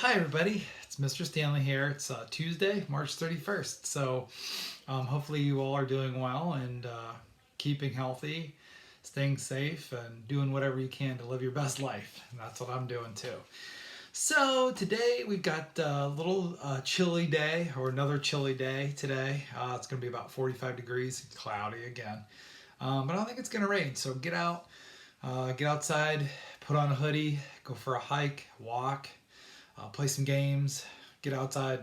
Hi everybody, it's Mr. Stanley here. It's Tuesday, March 31st. So hopefully you all are doing well and keeping healthy, staying safe, and doing whatever you can to live your best life. And that's what I'm doing too. So today we've got a little chilly day, or another chilly day today. It's going to be about 45 degrees, cloudy again. But I don't think it's going to rain. So get outside, put on a hoodie, go for a hike, walk, play some games, get outside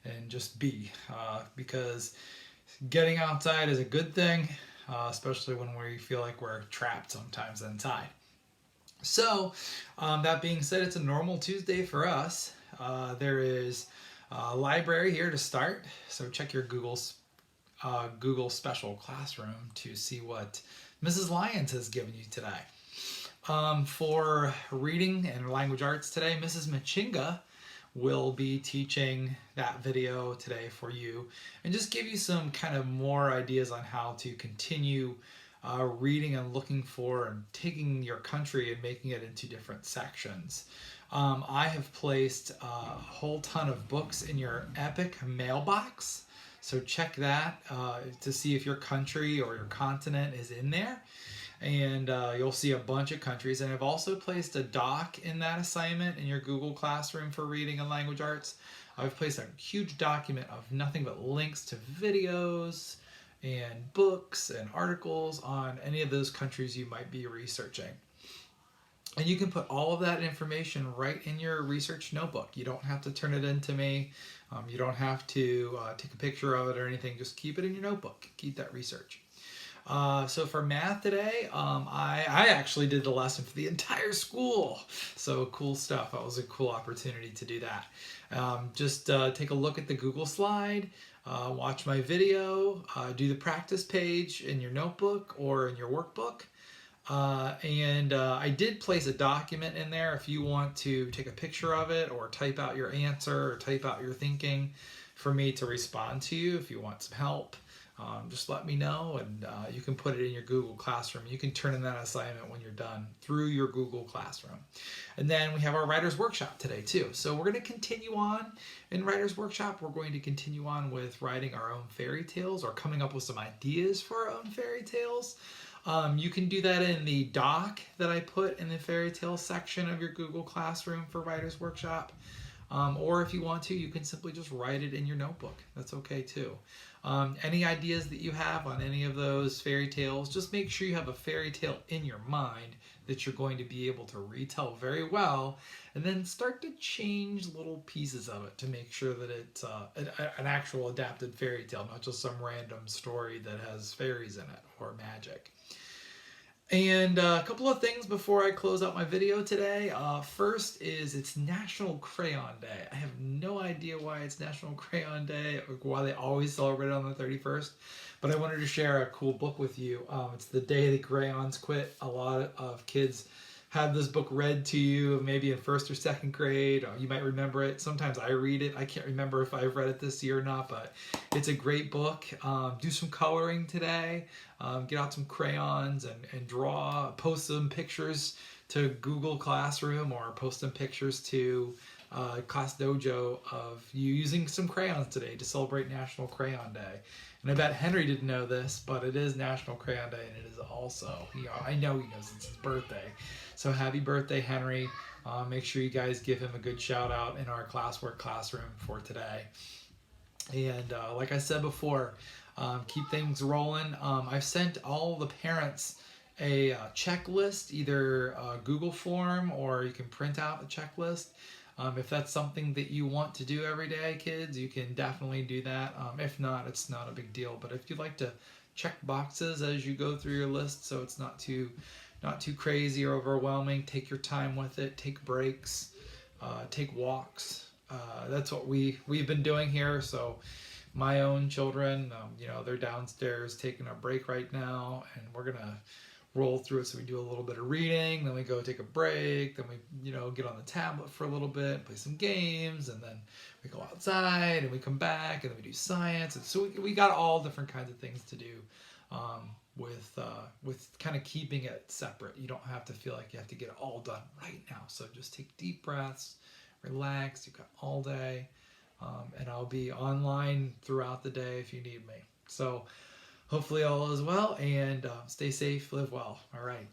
and just be. Because getting outside is a good thing, especially when we feel like we're trapped sometimes inside. So, that being said, it's a normal Tuesday for us. There is a library here to start, so check your Google Special Classroom to see what Mrs. Lyons has given you today. For reading and language arts today, Mrs. Machinga will be teaching that video today for you and just give you some kind of more ideas on how to continue reading and looking for and taking your country and making it into different sections. I have placed a whole ton of books in your Epic mailbox, so check that to see if your country or your continent is in there. And you'll see a bunch of countries. And I've also placed a doc in that assignment in your Google Classroom for reading and language arts. I've placed a huge document of nothing but links to videos and books and articles on any of those countries you might be researching. And you can put all of that information right in your research notebook. You don't have to turn it in to me. You don't have to take a picture of it or anything. Just keep it in your notebook. Keep that research. So for math today, I actually did the lesson for the entire school. So cool stuff. That was a cool opportunity to do that. Just take a look at the Google slide, watch my video, do the practice page in your notebook or in your workbook. And I did place a document in there if you want to take a picture of it or type out your answer or type out your thinking for me to respond to you if you want some help. Just let me know, and you can put it in your Google Classroom. You can turn in that assignment when you're done through your Google Classroom. And then we have our Writer's Workshop today too. So we're going to continue on in Writer's Workshop. We're going to continue on with writing our own fairy tales or coming up with some ideas for our own fairy tales. You can do that in the doc that I put in the fairy tale section of your Google Classroom for Writer's Workshop. Or if you want to, you can simply just write it in your notebook. That's okay too. Any ideas that you have on any of those fairy tales, just make sure you have a fairy tale in your mind that you're going to be able to retell very well, and then start to change little pieces of it to make sure that it's an actual adapted fairy tale, not just some random story that has fairies in it or magic. And a couple of things before I close out my video today. First is it's National Crayon Day. I have no idea why it's National Crayon Day, or why they always celebrate it on the 31st, but I wanted to share a cool book with you. It's the day the crayons quit. A lot of kids have this book read to you, maybe in first or second grade. You might remember it. Sometimes I read it. I can't remember if I've read it this year or not, but it's a great book. Do some coloring today. Get out some crayons and draw. Post some pictures to Google Classroom or post some pictures to Class Dojo of you using some crayons today to celebrate National Crayon Day. And I bet Henry didn't know this, but it is National Crayon Day, and it is also, I know he knows it's his birthday. So happy birthday, Henry. Make sure you guys give him a good shout out in our classwork classroom for today. And like I said before, keep things rolling. I've sent all the parents a checklist, either a Google form or you can print out a checklist. If that's something that you want to do every day, kids, you can definitely do that. If not, it's not a big deal. But if you'd like to check boxes as you go through your list so it's not too crazy or overwhelming, take your time with it, take breaks, take walks. That's what we've been doing here. So my own children, they're downstairs taking a break right now, and we're gonna roll through it. So we do a little bit of reading, then we go take a break, then we get on the tablet for a little bit, play some games, and then we go outside and we come back and then we do science. And so we got all different kinds of things to do with kind of keeping it separate. You don't have to feel like you have to get it all done right now. So just take deep breaths, relax. You've got all day. And I'll be online throughout the day if you need me. So hopefully all is well, and stay safe, live well. All right.